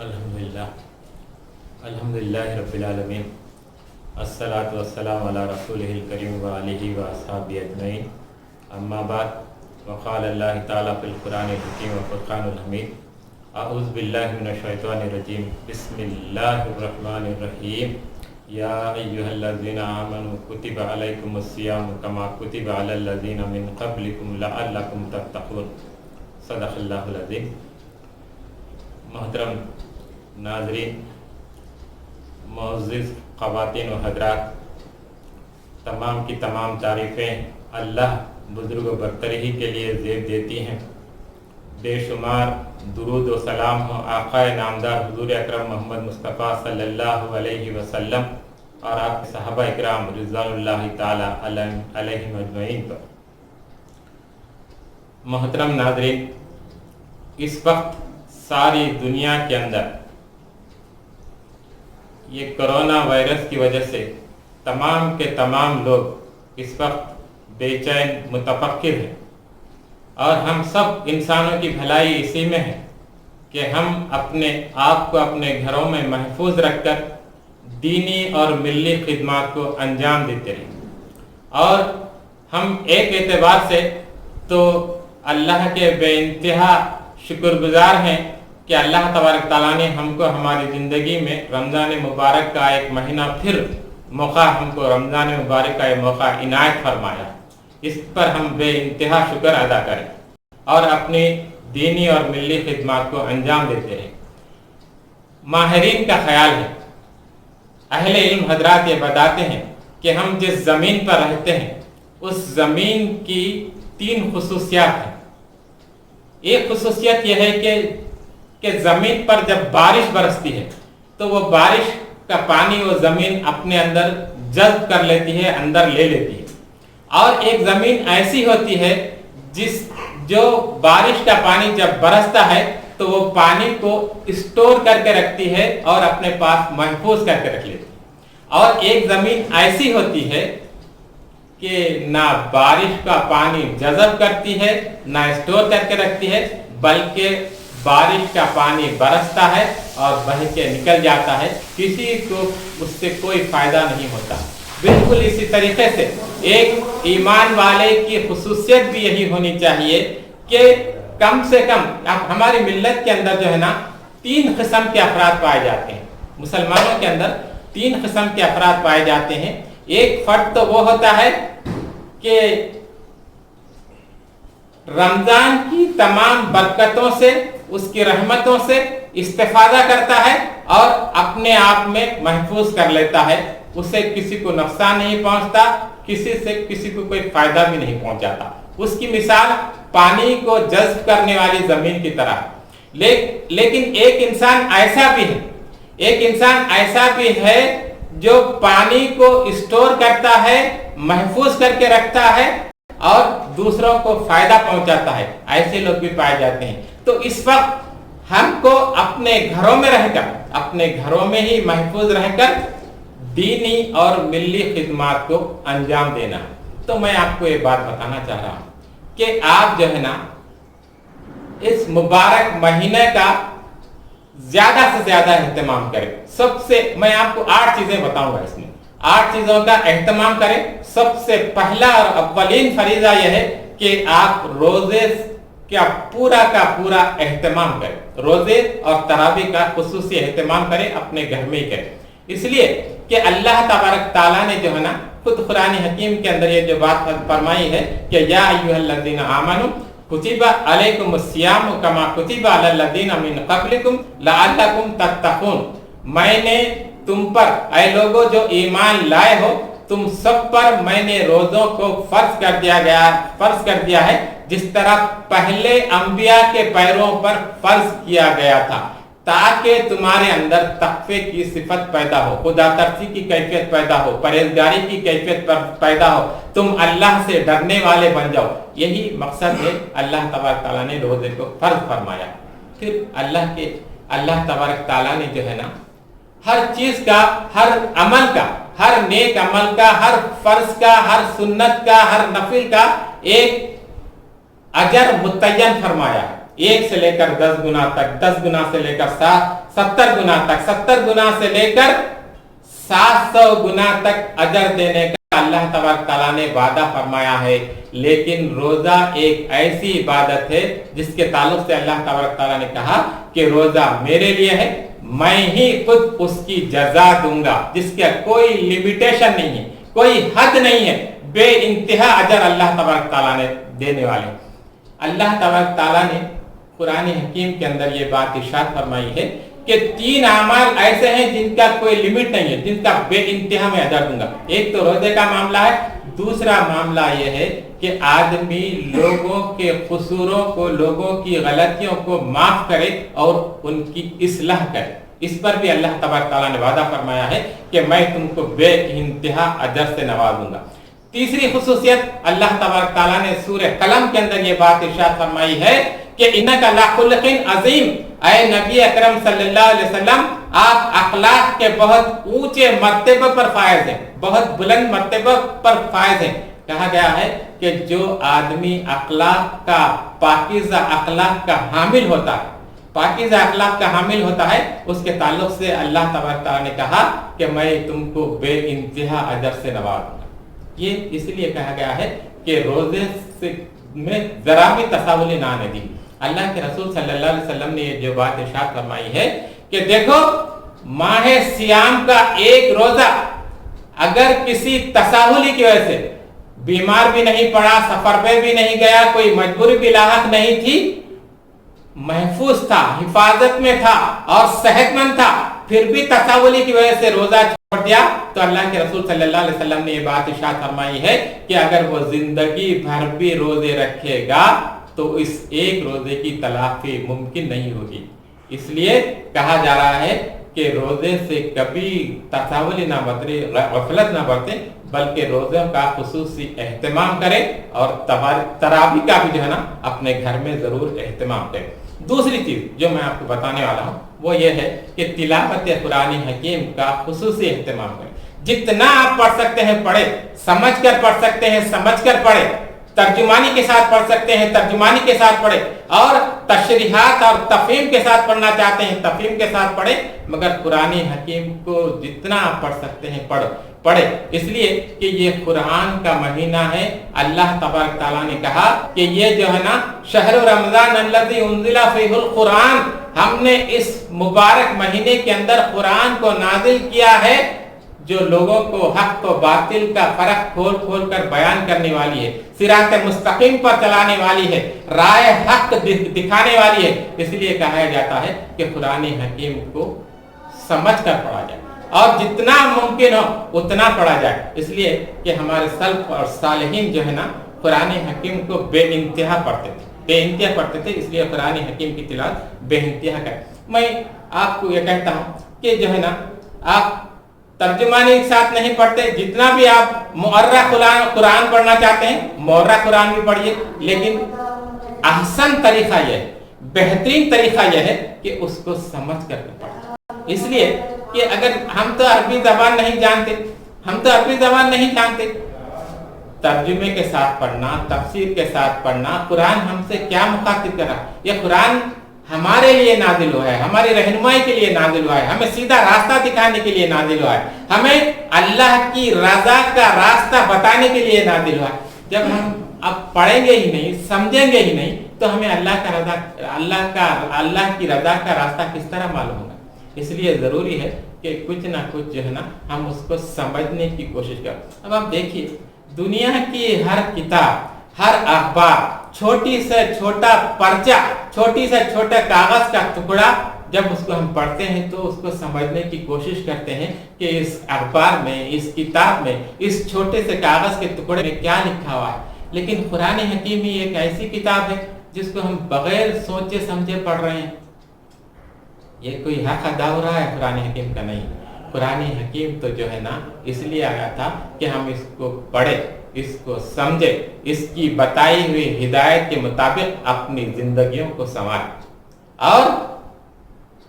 الحمدللہ الحمدللہ رب العالمین الصلاۃ والسلام علی رسولہ الکریم وآلہ واصحابہ اجمعین اما بعد وقال اللہ تعالیٰ فی القرآن الحکیم والفرقان الحمید اعوذ باللہ من الشیطان الرجیم بسم اللہ الرحمن الرحیم یا ایہا الذین آمنوا کتب علیکم الصیام کما کتب علی الذین من قبلکم لعلکم تتقون صدق اللہ العظیم۔ محترم ناظرین، معزز خواتین و حضرات، تمام کی تمام تعریفیں اللہ بزرگ و برتر ہی کے لیے زیب دیتی ہیں۔ بے شمار درود و سلام ہو آقا نامدار حضور اکرم محمد مصطفیٰ صلی اللہ علیہ وسلم اور آپ کے صحابہ اکرام رضوان اللہ تعالی علیہم اجمعین پر۔ محترم ناظرین، اس وقت ساری دنیا کے اندر یہ کرونا وائرس کی وجہ سے تمام کے تمام لوگ اس وقت بے چین متفکر ہیں، اور ہم سب انسانوں کی بھلائی اسی میں ہے کہ ہم اپنے آپ کو اپنے گھروں میں محفوظ رکھ کر دینی اور ملی خدمات کو انجام دیتے رہیں۔ اور ہم ایک اعتبار سے تو اللہ کے بے انتہا شکر گزار ہیں کہ اللہ تبارک تعالیٰ نے ہم کو ہماری زندگی میں رمضان مبارک کا ایک مہینہ پھر موقع، ہم کو رمضان مبارک کا ایک موقع عنایت فرمایا۔ اس پر ہم بے انتہا شکر ادا کریں اور اپنی دینی اور ملی خدمات کو انجام دیتے رہیں۔ ماہرین کا خیال ہے، اہل علم حضرات یہ بتاتے ہیں کہ ہم جس زمین پر رہتے ہیں اس زمین کی 3 خصوصیات ہیں۔ ایک خصوصیت یہ ہے کہ زمین پر جب بارش برستی ہے تو وہ بارش کا پانی وہ زمین اپنے اندر جذب کر لیتی ہے، اندر لے لیتی ہے۔ اور ایک زمین ایسی ہوتی ہے جو بارش کا پانی جب برستا ہے تو وہ پانی کو اسٹور کر کے رکھتی ہے اور اپنے پاس محفوظ کر کے رکھ لیتی ہے۔ اور ایک زمین ایسی ہوتی ہے کہ نہ بارش کا پانی جذب کرتی ہے، نہ اسٹور کر کے رکھتی ہے، بلکہ بارش کا پانی برستا ہے اور بہہ کے نکل جاتا ہے، کسی کو اس سے کوئی فائدہ نہیں ہوتا۔ بالکل اسی طریقے سے ایک ایمان والے کی خصوصیت بھی یہی ہونی چاہیے کہ کم سے کم ہماری ملت کے اندر جو ہے نا 3 قسم کے افراد پائے جاتے ہیں۔ مسلمانوں کے اندر 3 قسم کے افراد پائے جاتے ہیں۔ ایک فرد تو وہ ہوتا ہے کہ رمضان کی تمام برکتوں سے، اس کی رحمتوں سے استفادہ کرتا ہے اور اپنے آپ میں محفوظ کر لیتا ہے، اسے کسی کو نقصان نہیں پہنچتا، کسی کو کوئی فائدہ بھی نہیں پہنچاتا۔ اس کی مثال پانی کو جذب کرنے والی زمین کی طرح۔ لیکن ایک انسان ایسا بھی ہے جو پانی کو اسٹور کرتا ہے، محفوظ کر کے رکھتا ہے اور دوسروں کو فائدہ پہنچاتا ہے۔ ایسے لوگ بھی پائے جاتے ہیں۔ تو اس وقت ہم کو اپنے گھروں میں رہ کر، اپنے گھروں میں ہی محفوظ رہ کر دینی اور ملی خدمات کو انجام دینا۔ تو میں آپ کو یہ بات بتانا چاہ رہا ہوں کہ آپ جو ہے نا اس مبارک مہینے کا زیادہ سے زیادہ اہتمام کریں۔ میں آپ کو 8 چیزیں بتاؤں گا، اس میں 8 چیزوں کا اہتمام کریں۔ سب سے پہلا اور اولین فریضہ یہ ہے کہ آپ روزے کا پورا اہتمام کریں۔ روزے اور تراویح کا خصوصی اہتمام کریں، اپنے گھر میں ہی کریں، اس لیے کہ اللہ تبارک تعالیٰ نے جو ہے نا خود قرآن حکیم کے اندر یہ جو بات فرمائی ہے کہ یا ایھا الذین آمنوا کتب علیکم الصیام کما کتب علی الذین من قبلکم لعلکم تتقون۔ میں نے تم پر، اے لوگوں جو ایمان لائے ہو، تم سب پر میں نے روزوں کو فرض کر دیا ہے، جس طرح پہلے انبیاء کے پیروں پر فرض کیا گیا تھا، تاکہ تمہارے اندر تقوی کی صفت پیدا ہو، خدا ترسی کی کیفیت پیدا ہو، پرہیزگاری کی کیفیت پیدا ہو، تم اللہ سے ڈرنے والے بن جاؤ۔ یہی مقصد ہے، اللہ تبارک تعالیٰ نے روزے کو فرض فرمایا۔ پھر اللہ تبارک تعالیٰ نے جو ہے نا ہر چیز کا، ہر عمل کا، ہر نیک عمل کا، ہر فرض کا، ہر سنت کا، ہر نفل کا ایک اجر متعین فرمایا۔ 1 से लेकर 10 गुना तक, 10 गुना से लेकर 70 गुना तक, 70 गुना से लेकर 700 गुना तक अजर देने का अल्लाह तबारक तआला ने वादा फरमाया है। लेकिन रोजा एक ऐसी इबादत है जिसके ताल्लुक से अल्लाह तबारक तआला ने कहा कि रोजा मेरे लिए है, मैं ही खुद उसकी जजा दूंगा, जिसका कोई लिमिटेशन नहीं है, कोई हद नहीं है, बे इंतहा अजर अल्लाह तबारक तआला ने देने वाले। अल्लाह तबारक तआला ने कुरान हकीम के अंदर ये बात इरशाद फरमाई है कि 3 अमाल ऐसे हैं जिनका कोई लिमिट नहीं है, जिनका बे इंतहा में अजर दूंगा। एक तो रोजे का मामला है, दूसरा मामला यह है कि आदमी लोगों के कसूरों को, लोगों की गलतियों को माफ करे और उनकी इस्लाह करे। इस पर भी अल्लाह तबारक तआला ने वादा फरमाया है कि मैं तुमको बे इंतहा अजर से नवाजूंगा। तीसरी खुसूसियत अल्लाह तबारक तआला ने सूरह कलम के अंदर ये बात इरशाद फरमाई है कि इन्नका लाखुल्किन अजीम, ऐ नबी अकरम सल्लल्लाहु अलैहि वसल्लम, आप अखलाक के बहुत ऊंचे मर्तबे पर फायज हैं, बहुत बुलंद मर्तबे पर फायज हैं। कहा गया है कि जो आदमी अखलाक का, पाकीज़ा अखलाक का हामिल होता है, पाकीज़ा अखलाक का हामिल होता है, उसके ताल्लुक से अल्लाह तबारक तआला ने कहा कि मैं तुमको बे इंतहा अजर से नवाजूंगा। ये इसलिए कहा गया है कि रोजे से में जरा भी तसावुली ना दी। अल्लाह के रसूल सल्लल्लाहु अलैहि वसल्लम ने ये जो बात इरशाद फरमाई है कि देखो, माह सियाम का एक रोजा अगर किसी तसाहुली की वजह से बीमार भी नहीं पड़ा, सफर पे भी नहीं गया, कोई मजबूरी भी लाहक नहीं थी, महफूज था, हिफाजत में था और सेहतमंद था, फिर भी तसाहुली की वजह से रोजा छोड़ दिया, तो अल्लाह के रसूल सल्लल्लाहु अलैहि वसल्लम ने ये बात इरशाद फरमाई है कि अगर वो जिंदगी भर भी रोजे रखेगा तो इस एक रोजे की तलाफी मुमकिन नहीं होगी। इसलिए कहा जा रहा है कि रोजे से कभी तसावुली ना बरते, गफलत ना बरते, बल्कि रोज़ों का खुसूसी एहतमाम करें और तरावी का भी जो है ना अपने घर में ज़रूर एहतमाम करें। दूसरी चीज़ जो मैं आपको बताने वाला हूँ वो ये है कि तिलावत कुरान हकीम का खुसूसी एहतमाम करें। जितना आप पढ़ सकते हैं पढ़े, समझ कर पढ़ सकते हैं समझ कर पढ़े, तर्जुमानी के साथ पढ़ सकते हैं तर्जुमानी के साथ पढ़े, और तशरीहात और तफहीम के साथ पढ़ना चाहते हैं तफहीम के साथ पढ़े, मगर कुरान हकीम को जितना आप पढ़ सकते हैं पढ़े। इसलिए कि ये कुरान का महीना है। अल्लाह तबारक तआला ने कहा कि ये जो है ना शहर रमजान अल्लज़ी उन्ज़िला फ़ीहुल कुरान, हमने इस मुबारक महीने के अंदर कुरान को नाजिल किया है जो लोगों को हक तो बातिल का फर्क खोल खोल कर बयान करने वाली है, सिरात मुस्तकीम पर चलाने वाली है, राय हक दिखाने वाली है। इसलिए कहा जाता है कि कुरान हकीम को समझ कर पढ़ा जाए और जितना मुमकिन हो उतना पढ़ा जाए। इसलिए कि हमारे सल्फ और सालिहीन जो है ना कुरान हकीम को बेइंतहा पढ़ते थे, बेइंतहा पढ़ते थे। इसलिए कुरान हकीम की तिलावत बेइंतहा करें। मैं आपको ये कहता हूँ कि जो है ना आप तर्जुमानी के साथ नहीं पढ़ते, जितना भी आप मुअर्रा कुरान पढ़ना चाहते हैं मुअर्रा कुरान भी पढ़िए, लेकिन अहसन तरीका यह है, बेहतरीन तरीका यह है कि उसको समझ कर पढ़ें। इसलिए कि अगर हम तो अरबी ज़बान नहीं जानते, तर्जुमे के साथ पढ़ना, तफसीर के साथ पढ़ना, कुरान हमसे क्या मुखातिब कर रहा है? यह कुरान हमारे लिए नाजिल हुआ है, हमारी रहनुमाई के लिए नाजिल हुआ है, हमें सीधा रास्ता दिखाने के लिए नाजिल हुआ है, हमें अल्लाह की रजा का रास्ता बताने के लिए नाजिल हुआ है। जब हम अब पढ़ेंगे ही नहीं, समझेंगे ही नहीं, तो हमें अल्लाह की रजा का रास्ता किस तरह मालूम होगा? इसलिए ज़रूरी है कि कुछ ना कुछ जो है ना हम उसको समझने की कोशिश करें। अब आप देखिए, दुनिया की हर किताब, हर अखबार, छोटी से छोटा पर्चा, छोटी से छोटा कागज का टुकड़ा, जब उसको हम पढ़ते हैं तो उसको समझने की कोशिश करते हैं कि इस अखबार में, इस किताब में, इस छोटे से कागज के टुकड़े में क्या लिखा हुआ है। लेकिन कुरान हकीम ही एक ऐसी किताब है जिसको हम बगैर सोचे समझे पढ़ रहे हैं। ये कोई हक अदा हो रहा है? कुरान हकीम का नहीं। कुरान हकीम तो जो है ना इसलिए आया था कि हम इसको पढ़े, इसको समझे, इसकी बताई हुई हिदायत के मुताबिक अपनी जिंदगियों को संवारें और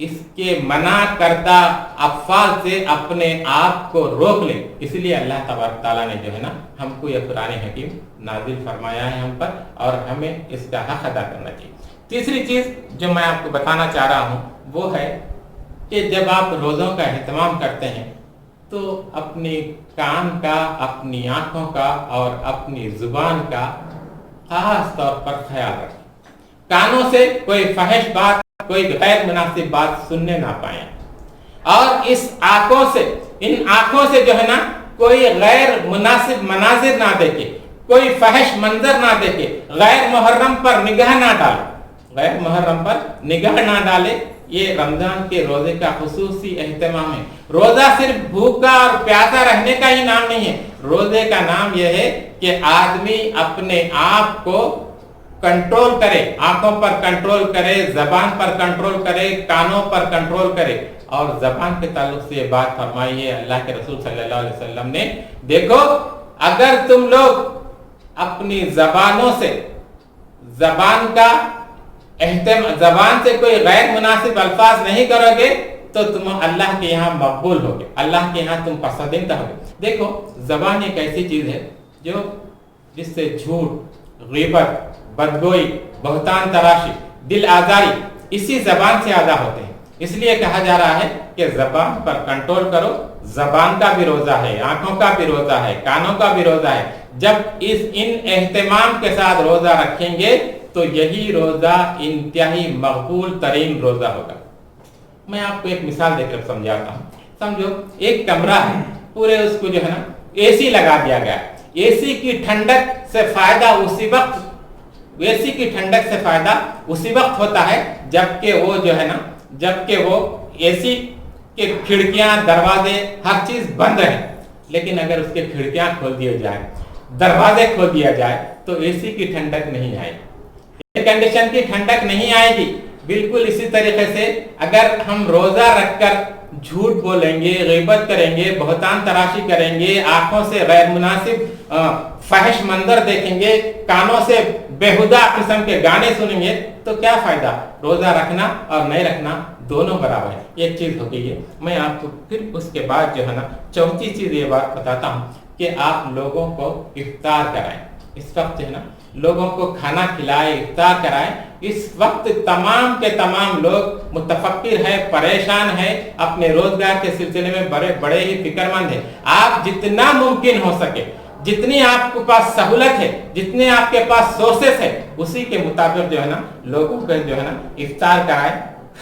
इसके मना करदा अफ़ाल से अपने आप को रोक ले। इसलिए अल्लाह तबारक तआला ने जो है ना हमको यह कुरान हकीम नाजिल फरमाया है हम पर, और हमें इसका हक अदा करना चाहिए। तीसरी चीज जो मैं आपको बताना चाह रहा हूं वो है कि जब आप रोज़ों का एहतमाम करते हैं तो अपने कान का, अपनी आंखों का और अपनी जुबान का खास तौर पर ख्याल रखें। कानों से कोई फहश बात, कोई गैर मुनासिब बात सुनने ना पाए, और इस आंखों से, इन आंखों से जो है ना कोई गैर मुनासिब मनाजिर ना देखे, कोई फहश मंजर ना देखे, गैर मुहर्रम पर निगाह ना डाले, गैर मुहर्रम पर निगाह ना डाले। ये रमजान के रोजे का खुसूसी एहतमाम है। रोजा सिर्फ भूखा और प्यासा रहने का ही नाम नहीं है। रोजे का नाम यह है कि आदमी अपने आप को कंट्रोल करे, आंखों पर कंट्रोल करे, जबान पर कंट्रोल करे, कानों पर कंट्रोल करे। और जबान के ताल्लुक से ये बात फरमाई है अल्लाह के रसूल सल्लल्लाहु अलैहि वसल्लम ने, देखो अगर तुम लोग अपनी जबानों से, जबान से कोई गैर मुनासिब अल्फाज नहीं करोगे तो तुम अल्लाह के यहाँ मकबूल होगे, अल्लाह के यहाँ तुम पसंदीदा होगे। देखो जबान एक ऐसी चीज है जो जिससे झूठ, गीबत, बदगोई, बहतान तराशी, दिल आजारी इसी जबान से आजा होते हैं। इसलिए कहा जा रहा है कि जबान पर कंट्रोल करो। जबान का भी रोजा है, आंखों का भी रोजा है, कानों का भी रोजा है। जब इन एहतमाम के साथ रोजा रखेंगे तो यही रोजा इंतहाई मकबूल तरीन रोजा होगा। मैं आपको एक मिसाल देकर समझाता हूँ। समझो एक कमरा है, पूरे उसको जो है ना एसी लगा दिया गया। एसी की ठंडक से फायदा उसी वक्त होता है जबकि वो जो है ना, जबकि वो एसी के खिड़कियां, दरवाजे, हर चीज बंद रहे। लेकिन अगर उसके खिड़कियां खोल दिए जाए, दरवाजे खोल दिया जाए तो एसी की ठंडक नहीं आएगी, एयर कंडीशन की ठंडक नहीं आएगी। बिल्कुल इसी तरीके से अगर हम रोजा रखकर झूठ बोलेंगे, गीबत करेंगे, बहतान तराशी करेंगे, आंखों से गैर मुनासिब फहश मंजर देखेंगे, कानों से बेहुदा किस्म के गाने सुनेंगे तो क्या फायदा। रोजा रखना और नहीं रखना दोनों बराबर है। एक चीज हो गई है। मैं आपको फिर उसके बाद जो है ना चौथी चीज ये बात बताता हूँ कि आप लोगों को इफ्तार कराएं। इस वक्त जो है ना लोगों को खाना खिलाए, इफ्तार कराए। इस वक्त तमाम के तमाम लोग मुतफक्किर है, परेशान है, अपने रोजगार के सिलसिले में बड़े ही फिक्रमंद है। आप जितना मुमकिन हो सके, जितनी आपके पास सहूलत है, जितने आपके पास सोर्सेस है, उसी के मुताबिक जो है ना लोगों को जो है ना इफ्तार कराए,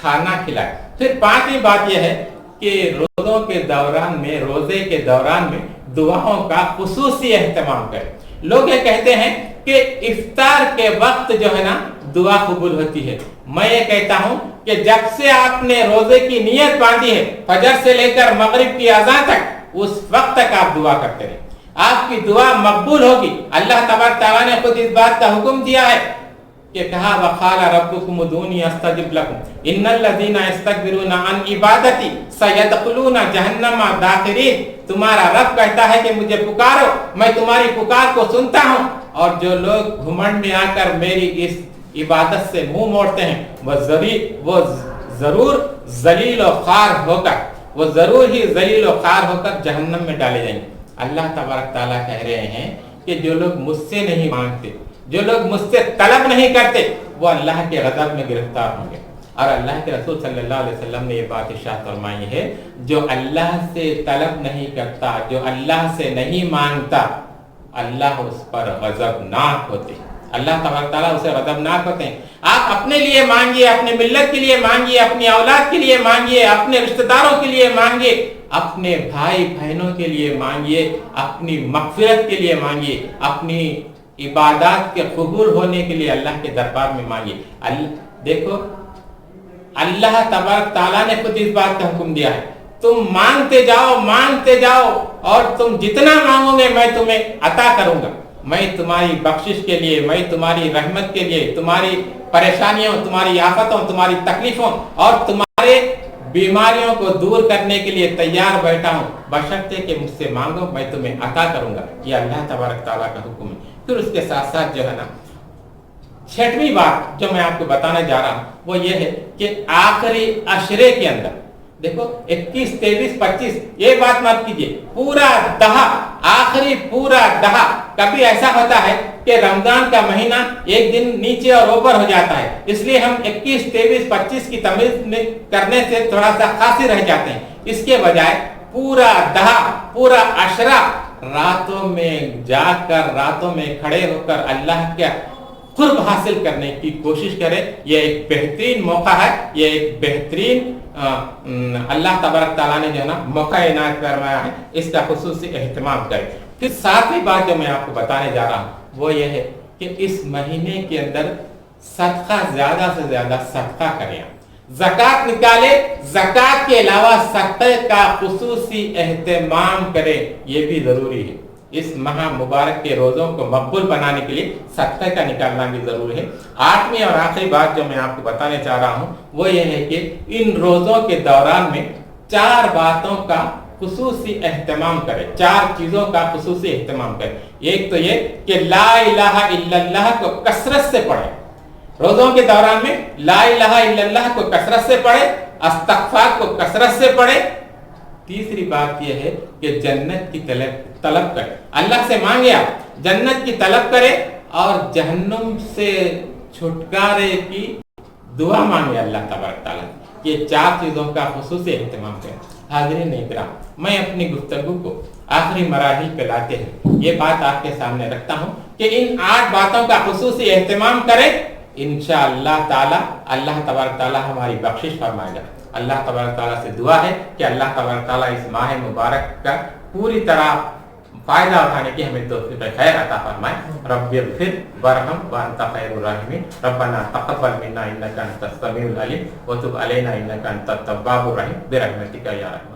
खाना खिलाए। फिर पांचवी बात यह है कि रोजों के दौरान में, रोजे के दौरान में दुआओं का खुसूसी एहतमाम करें। लोग ये कहते हैं कि इफ्तार के वक्त जो है ना दुआ कबूल होती है। मैं ये कहता हूं कि जब से आपने रोजे की नियत बांधी है, फजर से लेकर मगरिब की अज़ान तक, उस वक्त तक आप दुआ करते रहे, आपकी दुआ मकबूल होगी। अल्लाह तबारक तआला ने खुद इस बात का हुक्म दिया है कि कहा वक़ाला रब्बुकुम उदूनी अस्तजिब लकुम इन्नल लज़ीना यस्तकबिरूना अन इबादती सयदखुलूना जहन्नम दाखिरीन। तुम्हारा रब कहता है कि मुझे पुकारो, मैं तुम्हारी पुकार को सुनता हूँ। और जो लोग घुमंड में आकर मेरी इस इबादत से मुंह मोड़ते हैं वो जरूर जलील और खार होकर, वो जरूर ही जलील और खार होकर जहन्नम में डाले जाएंगे। अल्लाह तबारक तआला कह रहे हैं कि जो लोग मुझसे नहीं मांगते, जो लोग मुझसे तलब नहीं करते, वो अल्लाह के गज़ब में गिरफ्तार होंगे। और अल्लाह के रसूल सल्लल्लाहु अलैहि वसल्लम ने ये बात इरशाद फरमाई है, जो अल्लाह से तलब नहीं करता, जो अल्लाह से नहीं मांगता, अल्लाह उस पर गज़बनाक होते हैं। अल्लाह तबारक तआला उसे गज़बनाक होते हैं। आप अपने लिए मांगिए, अपने मिल्लत के लिए मांगिए, अपनी औलाद के लिए मांगिए, अपने रिश्तेदारों के लिए मांगिए, अपने भाई बहनों के लिए मांगिए, अपनी मग़फ़िरत के लिए मांगिए, अपनी इबादत के कबूल होने के लिए अल्लाह के दरबार में मांगिए। देखो अल्लाह तबारक तआला ने खुद इस बात का हुक्म दिया है, तुम मांगते जाओ और तुम जितना मांगोगे मैं तुम्हें अता करूंगा। मैं तुम्हारी बख्शिश के लिए, मैं तुम्हारी रहमत के लिए, तुम्हारी परेशानियों, तुम्हारी आफतों, तुम्हारी तकलीफों और तुम्हारे बीमारियों को दूर करने के लिए तैयार बैठा हूँ, बशर्ते कि मुझसे मांगो, मैं तुम्हें अता करूंगा। ये अल्लाह तबारक तआला का हुक्म है। फिर उसके साथ साथ जो है ना छठवीं बात जो मैं आपको बताने जा रहा हूं वो ये है कि आखिरी अशरे के अंदर, देखो 21, 23, 25 ये बात मत कीजिए, पूरा दहा, आखिरी पूरा दहा। कभी ऐसा होता है کہ رمضان کا مہینہ ایک دن نیچے اور اوپر ہو جاتا ہے، اس لیے ہم 21 23 25 کی تمیز کرنے سے تھوڑا سا قاصر رہ جاتے ہیں. اس کے بجائے پورا دہا پورا عشرہ راتوں میں جاگ کر راتوں میں کھڑے ہو کر اللہ کے قرب حاصل کرنے کی کوشش کرے. یہ ایک بہترین موقع ہے، یہ ایک بہترین اللہ تبارک تعالیٰ نے جو ہے نا موقع عنایت فرمایا ہے، اس کا خصوصی اہتمام کرے. پھر ساتویں بات جو میں آپ کو بتانے جا رہا ہوں وہ یہ ہے کہ اس مہینے کے اندر صدقہ زیادہ سے زیادہ صدقہ کریں، زکوٰۃ نکالے، زکوٰۃ کے علاوہ صدقے کا خصوصی اہتمام کرے، یہ بھی ضروری ہے. اس ماہ مبارک کے روزوں کو مقبول بنانے کے لیے صدقے کا نکالنا بھی ضروری ہے. 8ویں اور آخری بات جو میں آپ کو بتانے چاہ رہا ہوں وہ یہ ہے کہ ان روزوں کے دوران میں 4 باتوں کا خصوصی اہتمام کرے، 4 چیزوں کا خصوصی اہتمام کرے. ایک تو یہ کہ لا الہ الا اللہ کو کثرت سے پڑھے، روزوں کے دوران میں لا الہ الا اللہ کو کثرت سے پڑھے، استغفار کو کثرت سے پڑھے. تیسری بات یہ ہے کہ جنت کی طلب کرے، اللہ سے مانگے، آپ جنت کی طلب کرے اور جہنم سے چھٹکارے کی دعا مانگے اللہ تبارک تعالیٰ. یہ 4 چیزوں کا خصوصی اہتمام کرے. حاضرین اکرام، میں اپنی گفتگو کو آخری مراحل پہ لاتے ہیں یہ بات آپ کے سامنے رکھتا ہوں کہ ان 8 باتوں کا خصوصی اہتمام کرے، انشاءاللہ تعالی اللہ تبارک تعالیٰ ہماری بخشش فرمائے گا. اللہ تبارک تعالیٰ سے دعا ہے کہ اللہ تبارک تعالیٰ اس ماہ مبارک کا پوری طرح فائدہ اٹھانے کی ہمیں توفیق خیر عطا فرمائے. رب اغفر وارحم وانت خیر الراحمین. ربنا تقبل منا انک انت السمیع العلیم وتب علینا انک انت التواب الرحیم برحمتک یا ارحم